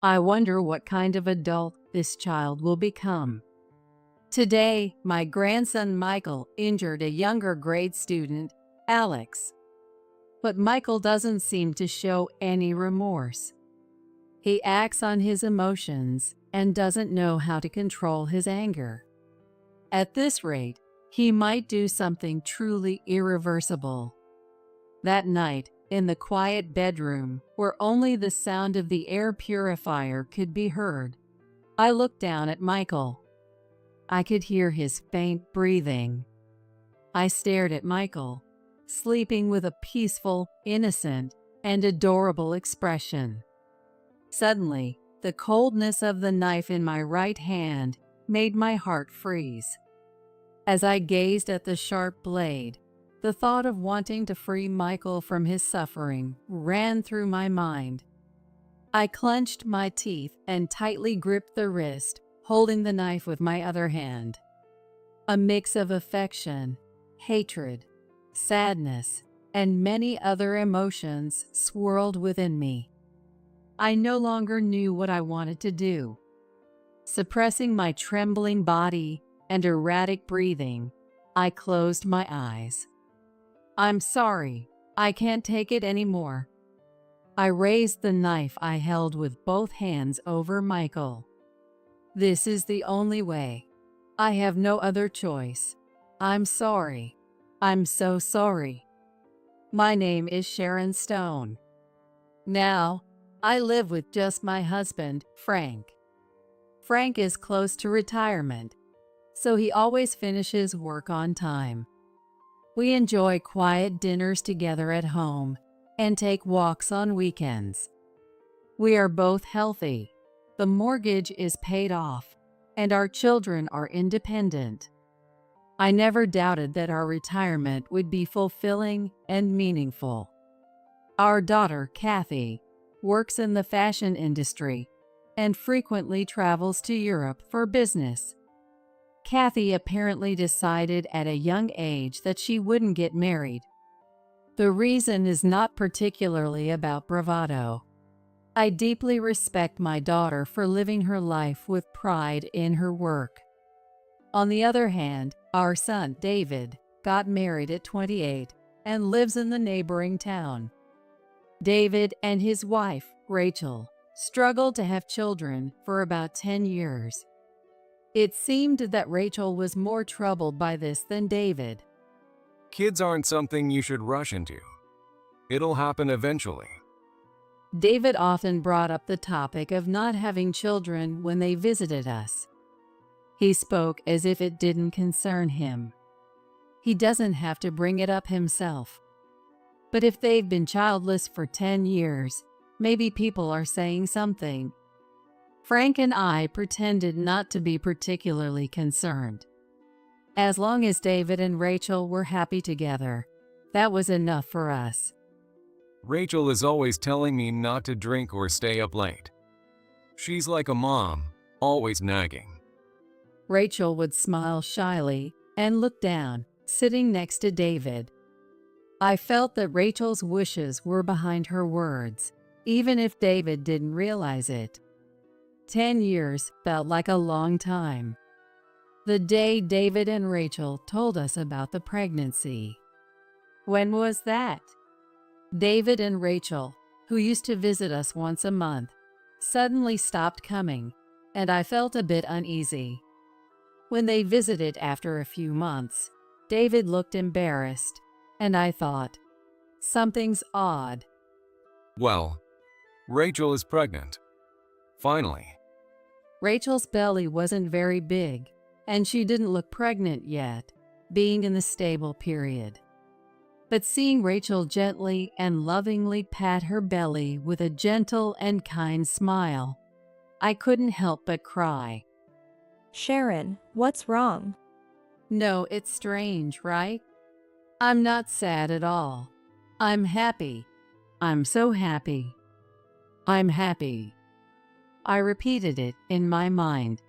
I wonder what kind of adult this child will become. Today, my grandson Michael injured a younger grade student, Alex. But Michael doesn't seem to show any remorse. He acts on his emotions and doesn't know how to control his anger. At this rate, he might do something truly irreversible. That night, in the quiet bedroom, where only the sound of the air purifier could be heard, I looked down at Michael. I could hear his faint breathing. I stared at Michael, sleeping with a peaceful, innocent, and adorable expression. Suddenly, the coldness of the knife in my right hand made my heart freeze. As I gazed at the sharp blade, the thought of wanting to free Michael from his suffering ran through my mind. I clenched my teeth and tightly gripped the wrist, holding the knife with my other hand. A mix of affection, hatred, sadness, and many other emotions swirled within me. I no longer knew what I wanted to do. Suppressing my trembling body and erratic breathing, I closed my eyes. "I'm sorry, I can't take it anymore." I raised the knife I held with both hands over Michael. "This is the only way. I have no other choice. I'm sorry. I'm so sorry. My name is Sharon Stone. Now, I live with just my husband, Frank. Frank is close to retirement, so he always finishes work on time. We enjoy quiet dinners together at home and take walks on weekends. We are both healthy. The mortgage is paid off, and our children are independent. I never doubted that our retirement would be fulfilling and meaningful. Our daughter, Kathy, works in the fashion industry and frequently travels to Europe for business. Kathy apparently decided at a young age that she wouldn't get married. The reason is not particularly about bravado. I deeply respect my daughter for living her life with pride in her work. On the other hand, our son, David, got married at 28 and lives in the neighboring town. David and his wife, Rachel, struggled to have children for about 10 years. It seemed that Rachel was more troubled by this than David. Kids aren't something you should rush into. It'll happen eventually. David often brought up the topic of not having children when they visited us. He spoke as if it didn't concern him. He doesn't have to bring it up himself. But if they've been childless for 10 years, maybe people are saying something. Frank and I pretended not to be particularly concerned. As long as David and Rachel were happy together, that was enough for us. Rachel is always telling me not to drink or stay up late. She's like a mom, always nagging. Rachel would smile shyly and look down, sitting next to David. I felt that Rachel's wishes were behind her words, even if David didn't realize it. 10 years felt like a long time. The day David and Rachel told us about the pregnancy. When was that? David and Rachel, who used to visit us once a month, suddenly stopped coming, and I felt a bit uneasy. When they visited after a few months, David looked embarrassed, and I thought, something's odd. Well, Rachel is pregnant. Finally. Rachel's belly wasn't very big, and she didn't look pregnant yet, being in the stable period. But seeing Rachel gently and lovingly pat her belly with a gentle and kind smile, I couldn't help but cry. Sharon, what's wrong? No, it's strange, right? I'm not sad at all. I'm happy. I'm so happy. I'm happy. I repeated it in my mind.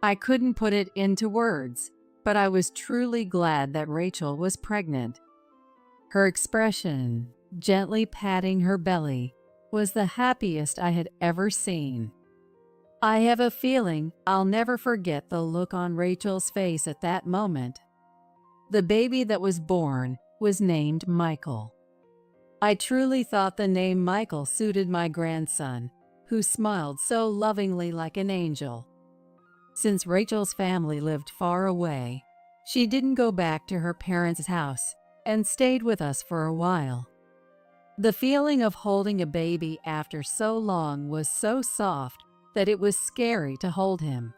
I couldn't put it into words, but I was truly glad that Rachel was pregnant. Her expression, gently patting her belly, was the happiest I had ever seen. I have a feeling I'll never forget the look on Rachel's face at that moment. The baby that was born was named Michael. I truly thought the name Michael suited my grandson, who smiled so lovingly like an angel. Since Rachel's family lived far away, she didn't go back to her parents' house and stayed with us for a while. The feeling of holding a baby after so long was so soft that it was scary to hold him.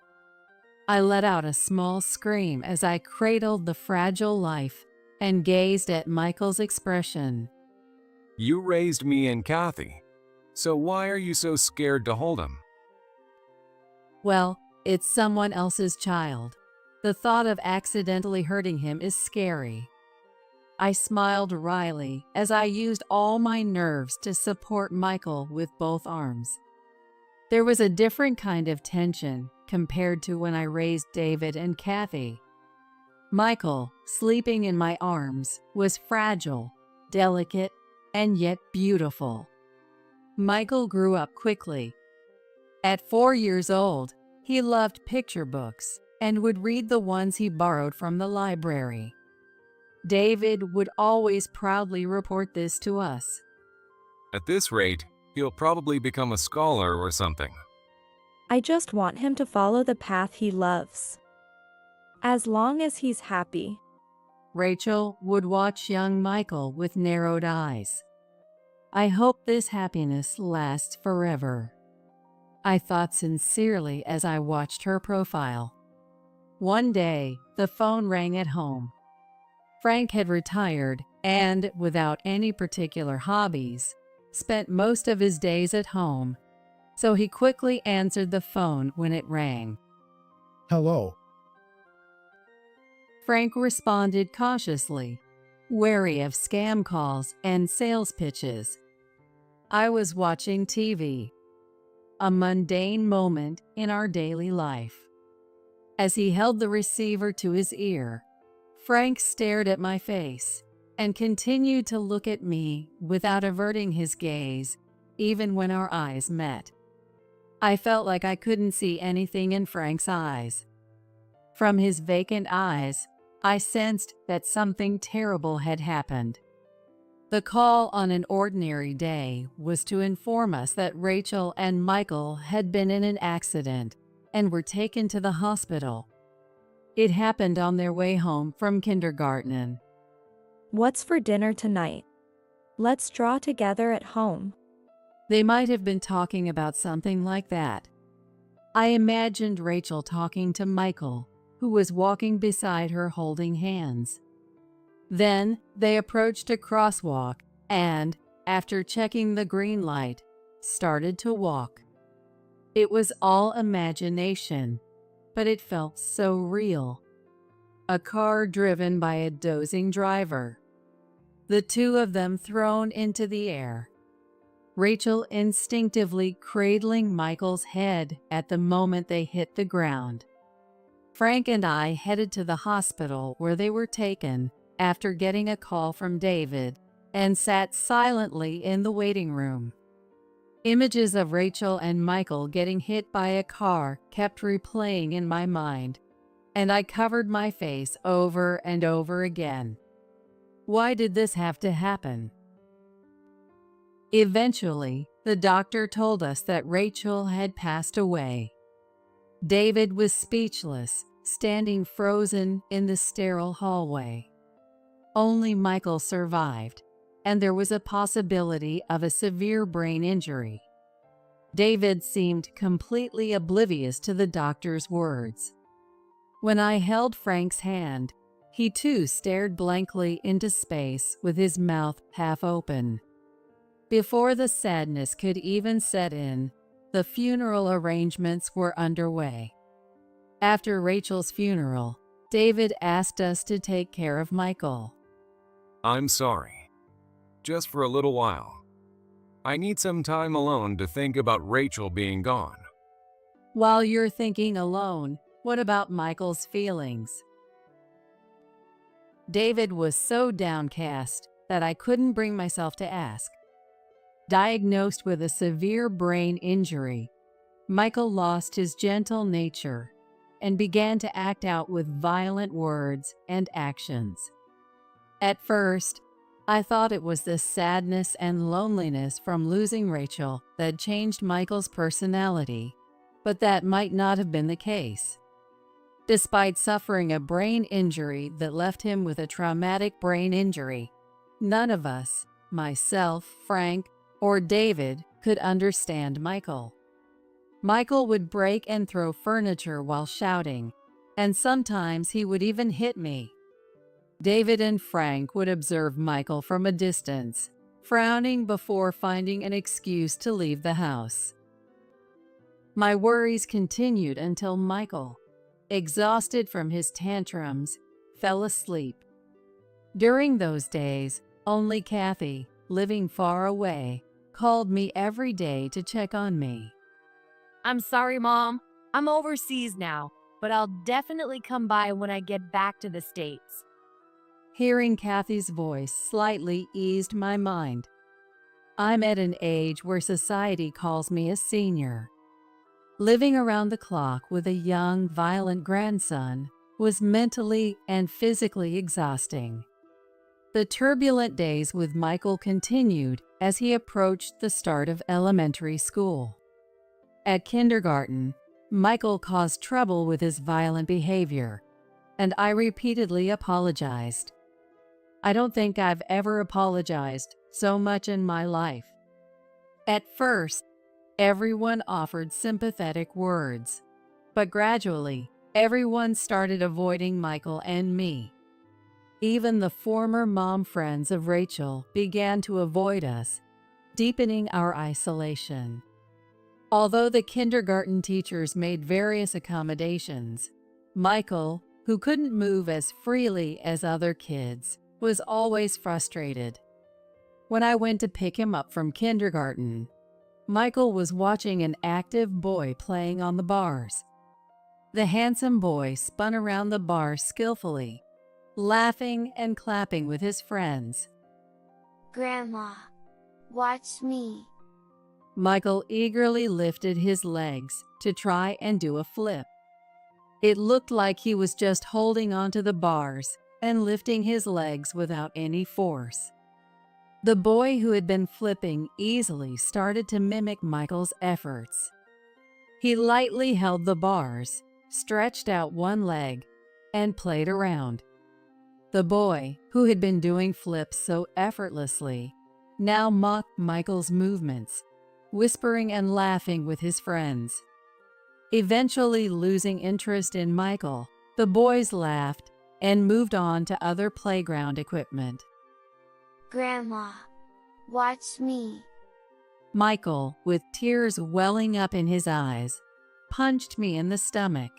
I let out a small scream as I cradled the fragile life and gazed at Michael's expression. You raised me and Kathy. So why are you so scared to hold him? Well, it's someone else's child. The thought of accidentally hurting him is scary. I smiled wryly as I used all my nerves to support Michael with both arms. There was a different kind of tension compared to when I raised David and Kathy. Michael, sleeping in my arms, was fragile, delicate, and yet beautiful. Michael grew up quickly. At 4 years old, he loved picture books and would read the ones he borrowed from the library. David would always proudly report this to us. At this rate, he'll probably become a scholar or something. I just want him to follow the path he loves. As long as he's happy. Rachel would watch young Michael with narrowed eyes. I hope this happiness lasts forever, I thought sincerely as I watched her profile. One day, the phone rang at home. Frank had retired and, without any particular hobbies, spent most of his days at home, so he quickly answered the phone when it rang. Hello. Frank responded cautiously, wary of scam calls and sales pitches. I was watching TV, a mundane moment in our daily life. As he held the receiver to his ear, Frank stared at my face and continued to look at me without averting his gaze, even when our eyes met. I felt like I couldn't see anything in Frank's eyes. From his vacant eyes, I sensed that something terrible had happened. The call on an ordinary day was to inform us that Rachel and Michael had been in an accident and were taken to the hospital. It happened on their way home from kindergarten. What's for dinner tonight? Let's draw together at home. They might have been talking about something like that. I imagined Rachel talking to Michael, who was walking beside her holding hands. Then they approached a crosswalk and, after checking the green light, started to walk. It was all imagination, but it felt so real. A car driven by a dozing driver. The two of them thrown into the air. Rachel instinctively cradling Michael's head at the moment they hit the ground. Frank and I headed to the hospital where they were taken after getting a call from David and sat silently in the waiting room. Images of Rachel and Michael getting hit by a car kept replaying in my mind, and I covered my face over and over again. Why did this have to happen? Eventually, the doctor told us that Rachel had passed away. David was speechless, standing frozen in the sterile hallway. Only Michael survived, and there was a possibility of a severe brain injury. David seemed completely oblivious to the doctor's words. When I held Frank's hand, he too stared blankly into space with his mouth half open. Before the sadness could even set in, the funeral arrangements were underway. After Rachel's funeral, David asked us to take care of Michael. I'm sorry. Just for a little while. I need some time alone to think about Rachel being gone. While you're thinking alone, what about Michael's feelings? David was so downcast that I couldn't bring myself to ask. Diagnosed with a severe brain injury, Michael lost his gentle nature and began to act out with violent words and actions. At first, I thought it was the sadness and loneliness from losing Rachel that changed Michael's personality, but that might not have been the case. Despite suffering a brain injury that left him with a traumatic brain injury, none of us, myself, Frank, or David, could understand Michael. Michael would break and throw furniture while shouting, and sometimes he would even hit me. David and Frank would observe Michael from a distance, frowning before finding an excuse to leave the house. My worries continued until Michael, exhausted from his tantrums, fell asleep. During those days, only Kathy, living far away, called me every day to check on me. I'm sorry, Mom. I'm overseas now, but I'll definitely come by when I get back to the States. Hearing Kathy's voice slightly eased my mind. I'm at an age where society calls me a senior. Living around the clock with a young, violent grandson was mentally and physically exhausting. The turbulent days with Michael continued as he approached the start of elementary school. At kindergarten, Michael caused trouble with his violent behavior, and I repeatedly apologized. I don't think I've ever apologized so much in my life. At first, everyone offered sympathetic words, but gradually, everyone started avoiding Michael and me. Even the former mom friends of Rachel began to avoid us, deepening our isolation. Although the kindergarten teachers made various accommodations, Michael, who couldn't move as freely as other kids, was always frustrated. When I went to pick him up from kindergarten, Michael was watching an active boy playing on the bars. The handsome boy spun around the bars skillfully, laughing and clapping with his friends. Grandma, watch me. Michael eagerly lifted his legs to try and do a flip. It looked like he was just holding onto the bars and lifting his legs without any force. The boy who had been flipping easily started to mimic Michael's efforts. He lightly held the bars, stretched out one leg, and played around. The boy, who had been doing flips so effortlessly, now mocked Michael's movements, whispering and laughing with his friends. Eventually losing interest in Michael, the boys laughed and moved on to other playground equipment. Grandma, watch me. Michael, with tears welling up in his eyes, punched me in the stomach.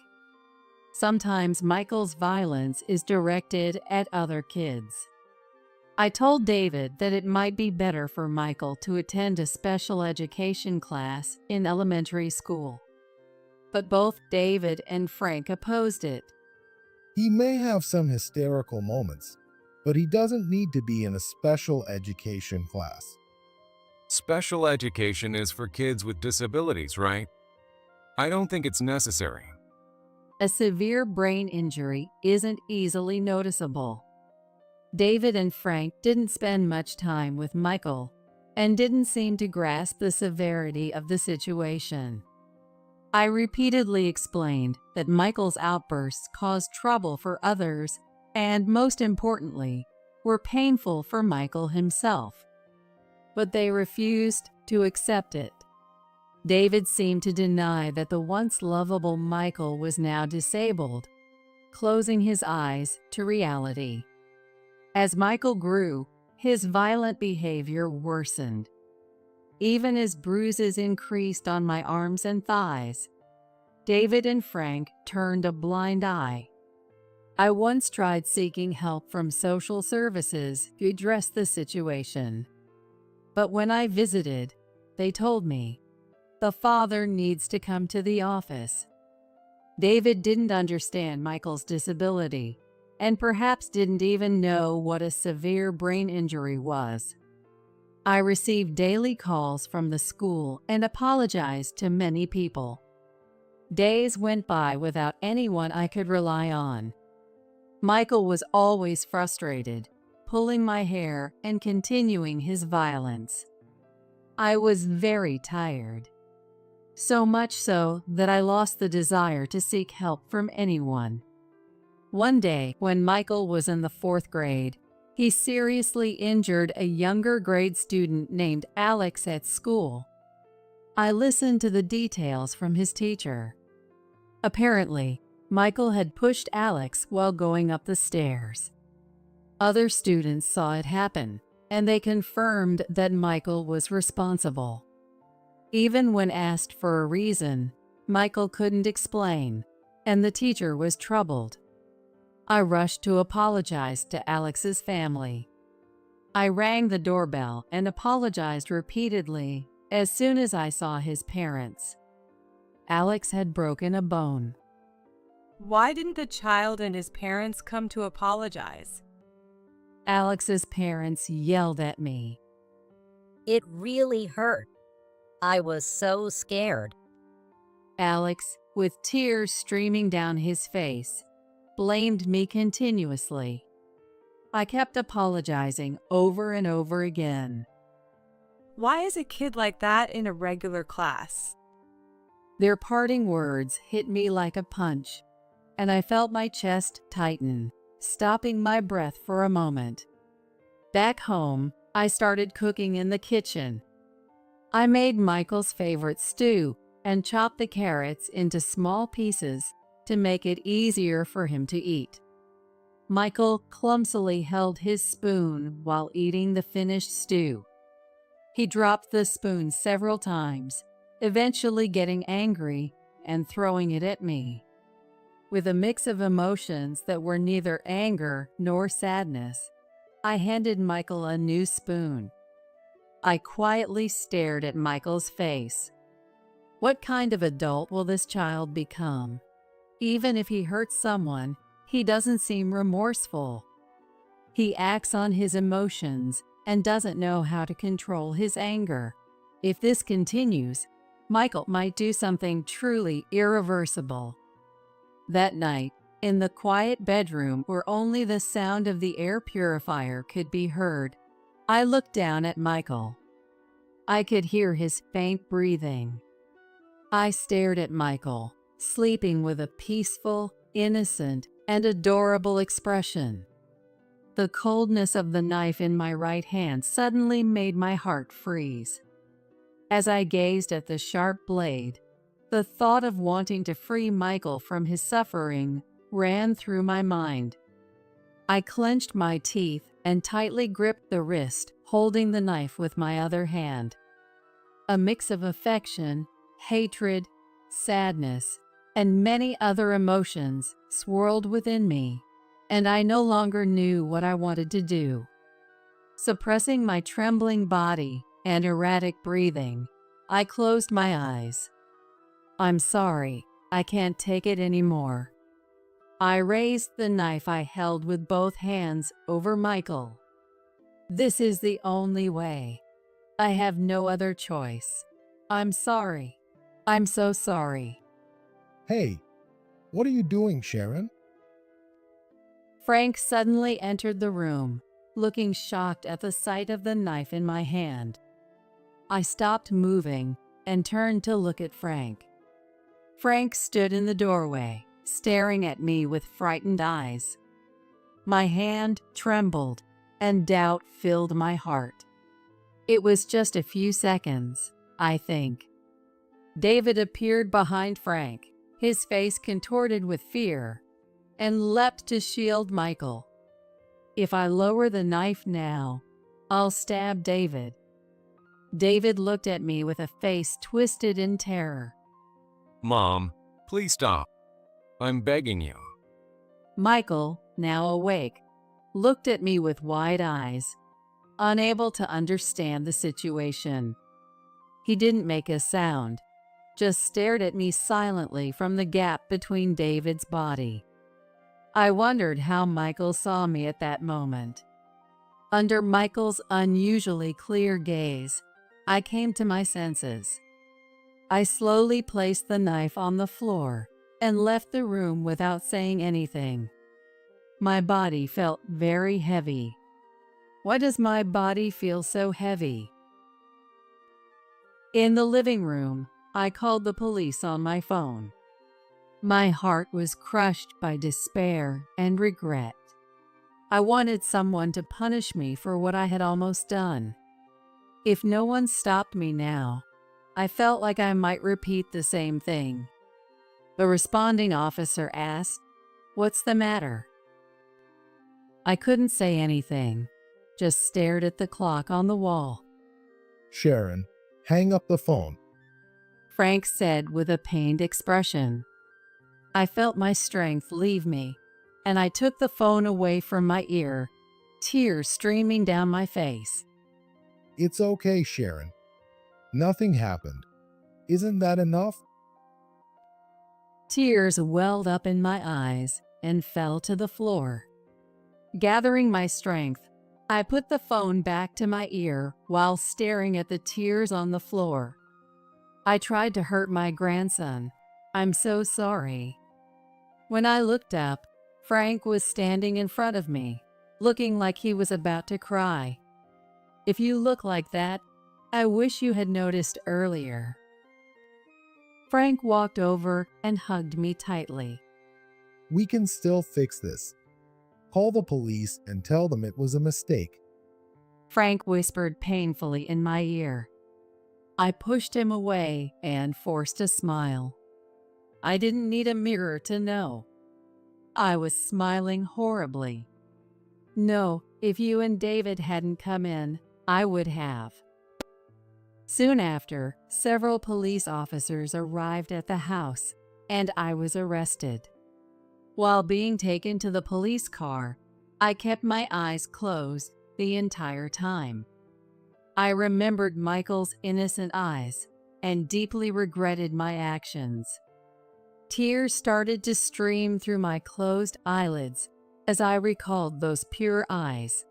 Sometimes Michael's violence is directed at other kids. I told David that it might be better for Michael to attend a special education class in elementary school. But both David and Frank opposed it. He may have some hysterical moments, but he doesn't need to be in a special education class. Special education is for kids with disabilities, right? I don't think it's necessary. A severe brain injury isn't easily noticeable. David and Frank didn't spend much time with Michael and didn't seem to grasp the severity of the situation. I repeatedly explained that Michael's outbursts caused trouble for others and, most importantly, were painful for Michael himself. But they refused to accept it. David seemed to deny that the once lovable Michael was now disabled, closing his eyes to reality. As Michael grew, his violent behavior worsened. Even as bruises increased on my arms and thighs, David and Frank turned a blind eye. I once tried seeking help from social services to address the situation. But when I visited, they told me, "The father needs to come to the office." David didn't understand Michael's disability, and perhaps didn't even know what a severe brain injury was. I received daily calls from the school and apologized to many people. Days went by without anyone I could rely on. Michael was always frustrated, pulling my hair and continuing his violence. I was very tired. So much so that I lost the desire to seek help from anyone. One day, when Michael was in the 4th grade, he seriously injured a younger grade student named Alex at school. I listened to the details from his teacher. Apparently, Michael had pushed Alex while going up the stairs. Other students saw it happen, and they confirmed that Michael was responsible. Even when asked for a reason, Michael couldn't explain, and the teacher was troubled. I rushed to apologize to Alex's family. I rang the doorbell and apologized repeatedly as soon as I saw his parents. Alex had broken a bone. Why didn't the child and his parents come to apologize? Alex's parents yelled at me. It really hurt. I was so scared. Alex, with tears streaming down his face, blamed me continuously. I kept apologizing over and over again. Why is a kid like that in a regular class? Their parting words hit me like a punch, and I felt my chest tighten, stopping my breath for a moment. Back home, I started cooking in the kitchen. I made Michael's favorite stew and chopped the carrots into small pieces to make it easier for him to eat. Michael clumsily held his spoon while eating the finished stew. He dropped the spoon several times, eventually getting angry and throwing it at me. With a mix of emotions that were neither anger nor sadness, I handed Michael a new spoon. I quietly stared at Michael's face. What kind of adult will this child become? Even if he hurts someone, he doesn't seem remorseful. He acts on his emotions and doesn't know how to control his anger. If this continues, Michael might do something truly irreversible. That night, in the quiet bedroom where only the sound of the air purifier could be heard, I looked down at Michael. I could hear his faint breathing. I stared at Michael, sleeping with a peaceful, innocent, and adorable expression. The coldness of the knife in my right hand suddenly made my heart freeze. As I gazed at the sharp blade, the thought of wanting to free Michael from his suffering ran through my mind. I clenched my teeth and tightly gripped the wrist, holding the knife with my other hand. A mix of affection, hatred, sadness, and many other emotions swirled within me, and I no longer knew what I wanted to do. Suppressing my trembling body and erratic breathing, I closed my eyes. I'm sorry, I can't take it anymore. I raised the knife I held with both hands over Michael. This is the only way. I have no other choice. I'm sorry. I'm so sorry. Hey, what are you doing, Sharon? Frank suddenly entered the room, looking shocked at the sight of the knife in my hand. I stopped moving and turned to look at Frank. Frank stood in the doorway, staring at me with frightened eyes. My hand trembled, and doubt filled my heart. It was just a few seconds, I think. David appeared behind Frank, his face contorted with fear, and leapt to shield Michael. If I lower the knife now, I'll stab David. David looked at me with a face twisted in terror. Mom, please stop. I'm begging you. Michael, now awake, looked at me with wide eyes, unable to understand the situation. He didn't make a sound, just stared at me silently from the gap between David's body. I wondered how Michael saw me at that moment. Under Michael's unusually clear gaze, I came to my senses. I slowly placed the knife on the floor and left the room without saying anything. My body felt very heavy. Why does my body feel so heavy? In the living room, I called the police on my phone. My heart was crushed by despair and regret. I wanted someone to punish me for what I had almost done. If no one stopped me now, I felt like I might repeat the same thing. The responding officer asked, "What's the matter?" I couldn't say anything, just stared at the clock on the wall. Sharon, hang up the phone. Frank said with a pained expression. I felt my strength leave me, and I took the phone away from my ear, tears streaming down my face. It's okay, Sharon. Nothing happened. Isn't that enough? Tears welled up in my eyes and fell to the floor. Gathering my strength, I put the phone back to my ear while staring at the tears on the floor. I tried to hurt my grandson. I'm so sorry. When I looked up, Frank was standing in front of me, looking like he was about to cry. If you look like that, I wish you had noticed earlier. Frank walked over and hugged me tightly. We can still fix this. Call the police and tell them it was a mistake. Frank whispered painfully in my ear. I pushed him away and forced a smile. I didn't need a mirror to know. I was smiling horribly. No, if you and David hadn't come in, I would have. Soon after, several police officers arrived at the house, and I was arrested. While being taken to the police car, I kept my eyes closed the entire time. I remembered Michael's innocent eyes and deeply regretted my actions. Tears started to stream through my closed eyelids as I recalled those pure eyes.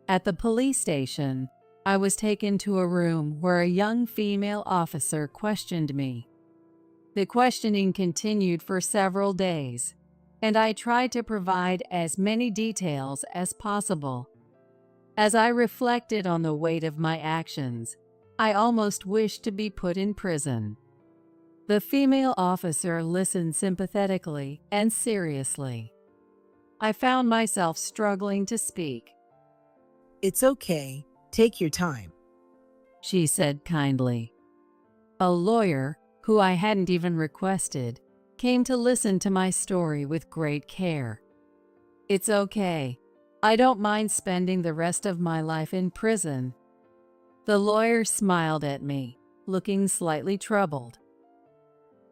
At the police station, I was taken to a room where a young female officer questioned me. The questioning continued for several days, and I tried to provide as many details as possible. As I reflected on the weight of my actions, I almost wished to be put in prison. The female officer listened sympathetically and seriously. I found myself struggling to speak. It's okay. Take your time. She said kindly. A lawyer, who I hadn't even requested, came to listen to my story with great care. It's okay. I don't mind spending the rest of my life in prison. The lawyer smiled at me, looking slightly troubled.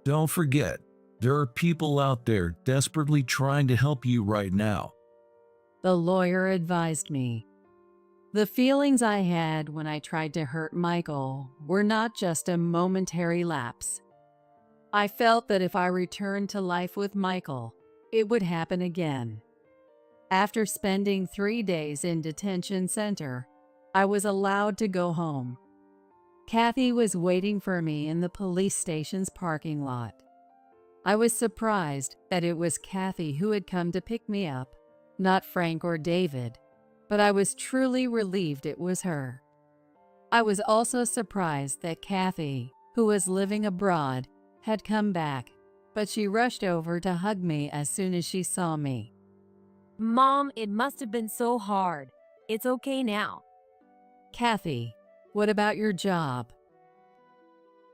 Don't forget, there are people out there desperately trying to help you right now. The lawyer advised me. The feelings I had when I tried to hurt Michael were not just a momentary lapse. I felt that if I returned to life with Michael, it would happen again. After spending 3 days in detention center, I was allowed to go home. Kathy was waiting for me in the police station's parking lot. I was surprised that it was Kathy who had come to pick me up, not Frank or David, but I was truly relieved it was her. I was also surprised that Kathy, who was living abroad, had come back, but she rushed over to hug me as soon as she saw me. Mom, it must have been so hard. It's okay now. Kathy, what about your job?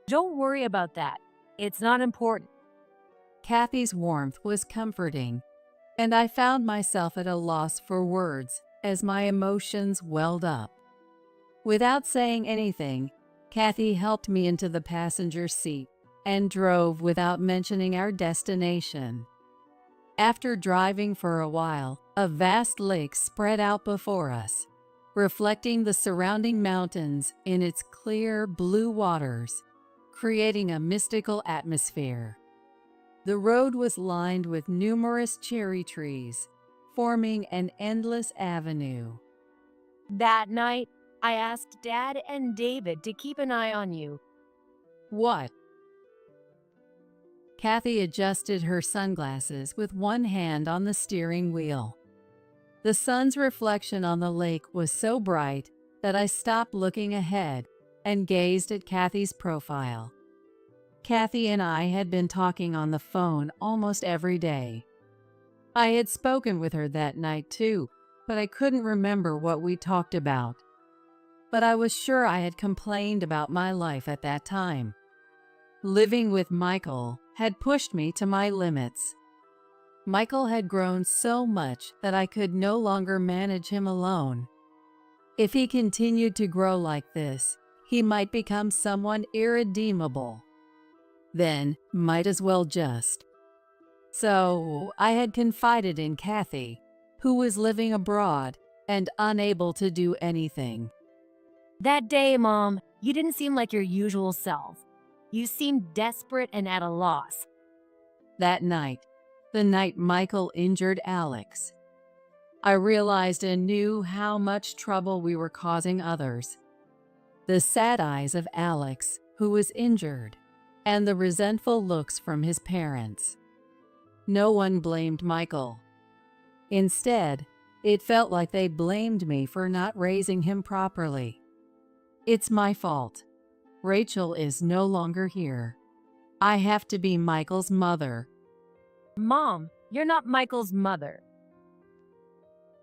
Don't worry about that. It's not important. Kathy's warmth was comforting, and I found myself at a loss for words as my emotions welled up. Without saying anything, Kathy helped me into the passenger seat and drove without mentioning our destination. After driving for a while, a vast lake spread out before us, reflecting the surrounding mountains in its clear blue waters, creating a mystical atmosphere. The road was lined with numerous cherry trees, forming an endless avenue. That night, I asked Dad and David to keep an eye on you. What? Kathy adjusted her sunglasses with one hand on the steering wheel. The sun's reflection on the lake was so bright that I stopped looking ahead and gazed at Kathy's profile. Kathy and I had been talking on the phone almost every day. I had spoken with her that night too, but I couldn't remember what we talked about. But I was sure I had complained about my life at that time. Living with Michael had pushed me to my limits. Michael had grown so much that I could no longer manage him alone. If he continued to grow like this, he might become someone irredeemable. Then, might as well just. So, I had confided in Kathy, who was living abroad and unable to do anything. That day, Mom, you didn't seem like your usual self. You seemed desperate and at a loss. That night, the night Michael injured Alex, I realized and knew how much trouble we were causing others. The sad eyes of Alex, who was injured, and the resentful looks from his parents. No one blamed Michael. Instead, it felt like they blamed me for not raising him properly. It's my fault. Rachel is no longer here. I have to be Michael's mother. Mom, you're not Michael's mother.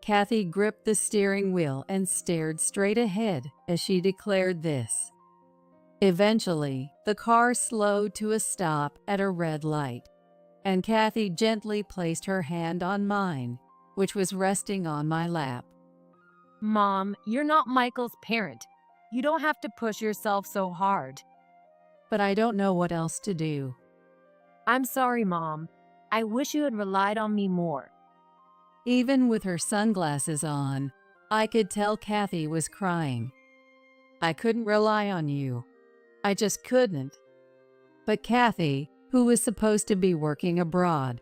Kathy gripped the steering wheel and stared straight ahead as she declared this. Eventually, the car slowed to a stop at a red light, and Kathy gently placed her hand on mine, which was resting on my lap. Mom, you're not Michael's parent. You don't have to push yourself so hard. But I don't know what else to do. I'm sorry, Mom. I wish you had relied on me more. Even with her sunglasses on, I could tell Kathy was crying. I couldn't rely on you. I just couldn't. But Kathy, who was supposed to be working abroad,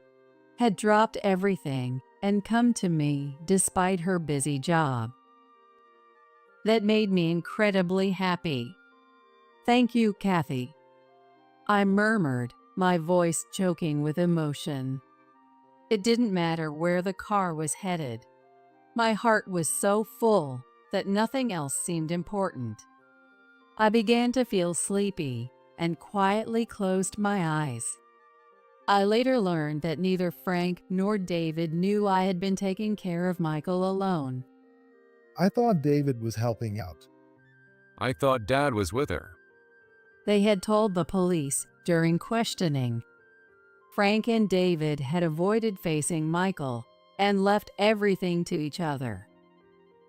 had dropped everything and come to me despite her busy job. That made me incredibly happy. Thank you, Kathy. I murmured, my voice choking with emotion. It didn't matter where the car was headed. My heart was so full that nothing else seemed important. I began to feel sleepy and quietly closed my eyes. I later learned that neither Frank nor David knew I had been taking care of Michael alone. I thought David was helping out. I thought Dad was with her. They had told the police during questioning. Frank and David had avoided facing Michael and left everything to each other.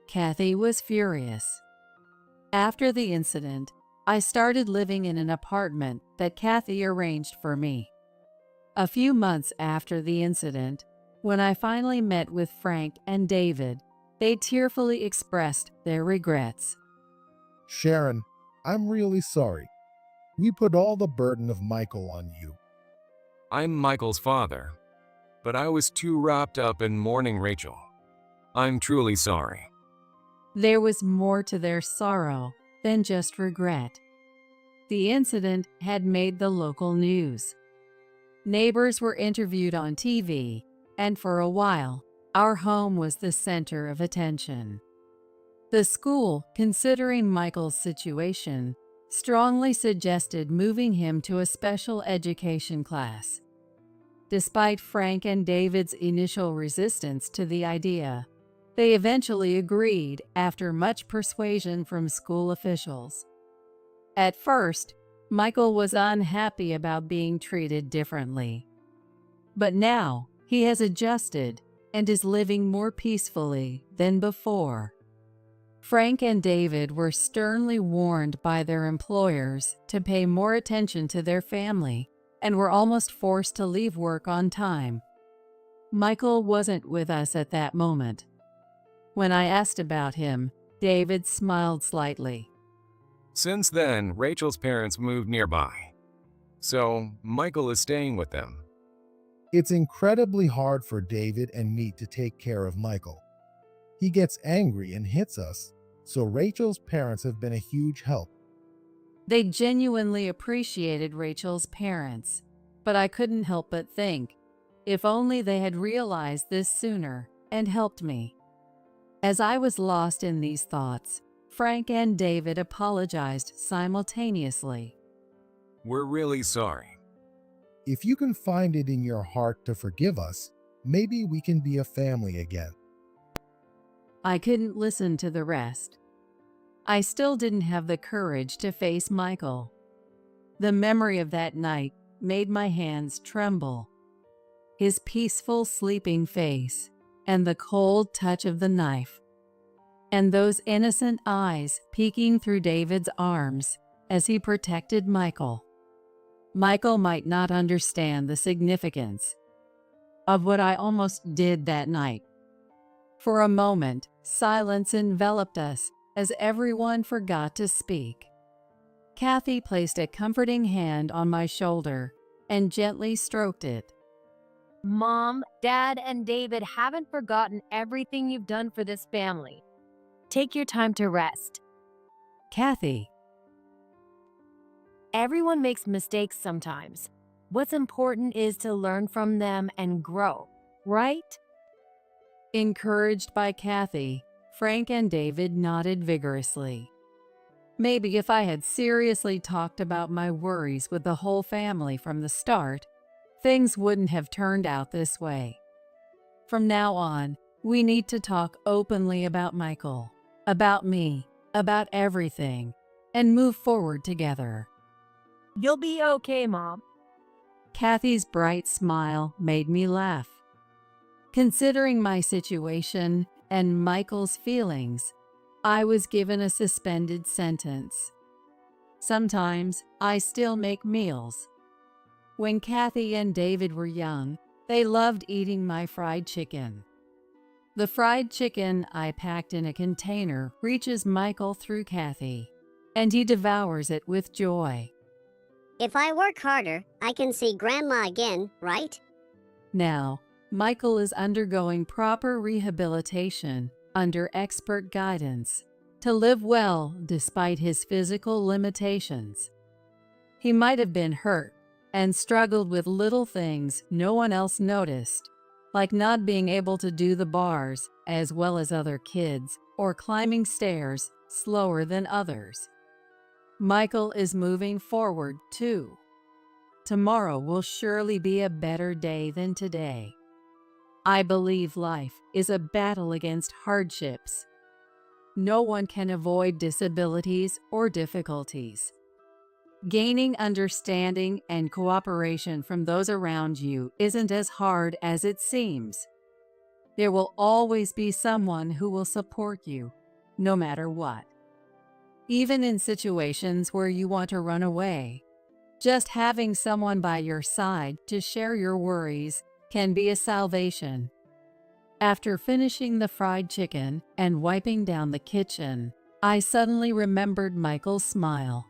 Kathy was furious. After the incident, I started living in an apartment that Kathy arranged for me. A few months after the incident, when I finally met with Frank and David, they tearfully expressed their regrets. Sharon, I'm really sorry. We put all the burden of Michael on you. I'm Michael's father, but I was too wrapped up in mourning Rachel. I'm truly sorry. There was more to their sorrow than just regret. The incident had made the local news. Neighbors were interviewed on TV, and for a while, our home was the center of attention. The school, considering Michael's situation, strongly suggested moving him to a special education class. Despite Frank and David's initial resistance to the idea, they eventually agreed after much persuasion from school officials. At first, Michael was unhappy about being treated differently. But now, he has adjusted and is living more peacefully than before. Frank and David were sternly warned by their employers to pay more attention to their family and were almost forced to leave work on time. Michael wasn't with us at that moment. When I asked about him, David smiled slightly. Since then, Rachel's parents moved nearby. So, Michael is staying with them. It's incredibly hard for David and me to take care of Michael. He gets angry and hits us, So Rachel's parents have been a huge help. They genuinely appreciated Rachel's parents, but I couldn't help but think, if only they had realized this sooner and helped me. As I was lost in these thoughts, Frank and David apologized simultaneously. We're really sorry. If you can find it in your heart to forgive us, maybe we can be a family again. I couldn't listen to the rest. I still didn't have the courage to face Michael. The memory of that night made my hands tremble. His peaceful sleeping face, and the cold touch of the knife, and those innocent eyes peeking through David's arms as he protected Michael. Michael might not understand the significance of what I almost did that night. For a moment, silence enveloped us as everyone forgot to speak. Kathy placed a comforting hand on my shoulder and gently stroked it. Mom, Dad, and David haven't forgotten everything you've done for this family. Take your time to rest. Kathy, Everyone makes mistakes sometimes. What's important is to learn from them and grow, right? encouraged by Kathy, Frank and David nodded vigorously. Maybe if I had seriously talked about my worries with the whole family from the start, things wouldn't have turned out this way. From now on, we need to talk openly about Michael, about me, about everything, and move forward together. You'll be okay, Mom. Kathy's bright smile made me laugh. Considering my situation and Michael's feelings, I was given a suspended sentence. Sometimes I still make meals. When Kathy and David were young, they loved eating my fried chicken. The fried chicken I packed in a container reaches Michael through Kathy, and he devours it with joy. If I work harder, I can see Grandma again, right? Now, Michael is undergoing proper rehabilitation under expert guidance to live well despite his physical limitations. He might have been hurt and struggled with little things no one else noticed, like not being able to do the bars as well as other kids or climbing stairs slower than others. Michael is moving forward too. Tomorrow will surely be a better day than today. I believe life is a battle against hardships. No one can avoid disabilities or difficulties. Gaining understanding and cooperation from those around you isn't as hard as it seems. There will always be someone who will support you, no matter what. Even in situations where you want to run away, just having someone by your side to share your worries can be a salvation. After finishing the fried chicken and wiping down the kitchen, I suddenly remembered Michael's smile.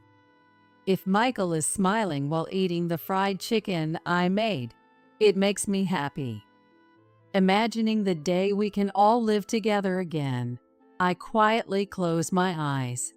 If Michael is smiling while eating the fried chicken I made, it makes me happy. Imagining the day we can all live together again, I quietly close my eyes.